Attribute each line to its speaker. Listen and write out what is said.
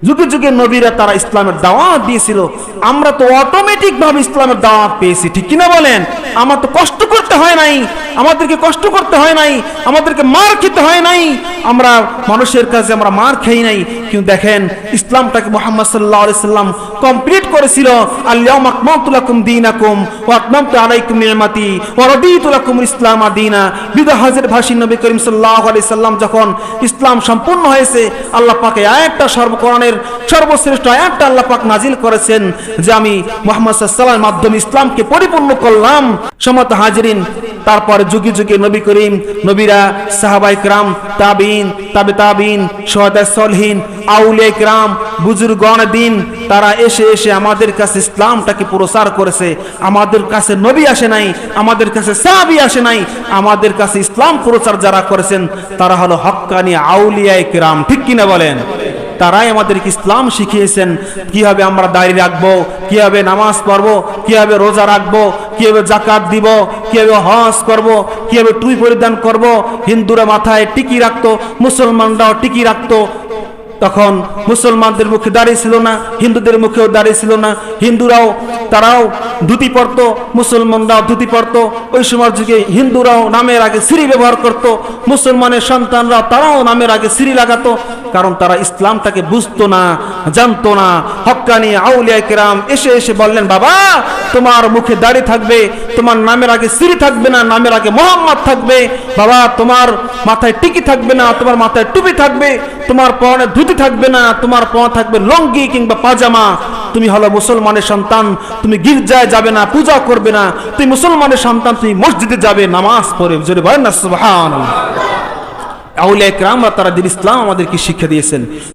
Speaker 1: যুগে যুগে নবীরা তারা ইসলামের দাওয়াত দিয়েছিল। আমরা তো অটোমেটিক ভাবে ইসলামের দাওয়াত পেয়েছি, ঠিক কিনা বলেন? আমার তো কষ্ট করতে হয় নাই, আমাদেরকে কষ্ট করতে হয় নাই, আমাদেরকে মার খেতে হয় নাই, আমরা মানুষের কাছে আমরা মার খাই নাই। কিন্তু দেখেন ইসলামটাকে মুহাম্মদ সাল্লাল্লাহু আলাইহি সাল্লাম কমপ্লিট করেছিল। আল-ইয়াউমা আকমালতু লাকুম দীনাকুম ওয়া আতমামতু আলাইকুম নি'মাতি ওয়া রাদিতু লাকুমুল ইসলাম দীনা। বিদায় হযরত ভাষী নবী করিম সাল্লাল্লাহু আলাইহি সাল্লাম যখন ইসলাম সম্পূর্ণ হয়েছে, আল্লাহ পাক এই আয়াতটা কোরআনের সর্বশ্রেষ্ঠ আয়াতটা আল্লাহ পাক নাজিল করেছেন যে আমি মুহাম্মদ সাল্লাল্লাহু আলাইহি ওয়াসাল্লামের মাধ্যমে ইসলামকে পরিপূর্ণ করলাম। সম্মানিত হাজিরিন, তারপরে যুগে যুগে নবী করিম, নবীরা, সাহাবায়ে কেরাম, তাবিঈন, তাবিঈন, শুহাদায়ে সালিহিন, আউলিয়ায়ে কেরাম, বুজুর্গান দ্বীন, তারা এসে এসে আমাদের কাছে ইসলামটাকে প্রচার করেছে। আমাদের কাছে নবী আসে নাই, আমাদের কাছে সাহাবী আসে নাই, আমাদের কাছে ইসলাম প্রচার যারা করেছেন তারা হলো হক্কানি আউলিয়ায়ে কেরাম, ঠিক কিনা বলেন? তারাই আমাদেরকে ইসলাম শিখিয়েছেন। কিভাবে আমরা দাড়ি রাখবো, কিভাবে নামাজ পড়বো, কিভাবে রোজা রাখবো, কিভাবে যাকাত দিব, কিভাবে হজ করব, কিভাবে টুপি পরিধান করব। হিন্দুরা মাথায় টিকি রাখতো, মুসলমানরাও টিকি রাখতো। তখন মুসলমানদের মুখে দাঁড়িয়ে ছিল না, হিন্দুদের মুখেও দাঁড়িয়ে ছিল না। হিন্দুরাও তারাও ধুতি পরতো, মুসলমানরাও ধুতি পরতো। ওই সময়ের যুগে হিন্দুরাও নামের আগে সিরি ব্যবহার করত, মুসলমানের সন্তানরাও তারাও নামের আগে সিরি লাগাতো, কারণ তারা ইসলামটাকে বুঝতো না, জানতো না। হক্কানি আউলিয়া কেরাম এসে এসে বললেন, বাবা তোমার মুখে দাড়ি থাকবে, তোমার নামের আগে সিরি থাকবে না, নামের আগে মোহাম্মদ থাকবে। বাবা তোমার মাথায় টিকি থাকবে না, তোমার মাথায় টুপি থাকবে, তোমার পরনে ধুতি থাকবে না, তোমার পরনে থাকবে লঙ্গি কিংবা পাজামা। তুমি হলো মুসলমানের সন্তান, তুমি গির্জায় যাবে না, পূজা করবে না। তুমি মুসলমানের সন্তান, তুমি মসজিদে যাবে, নামাজ পড়বে। জোরে বলেন না সুবহানাল্লাহ। আউলিয়া কেরামরা তারা দিন ইসলাম আমাদেরকে শিক্ষা দিয়েছেন।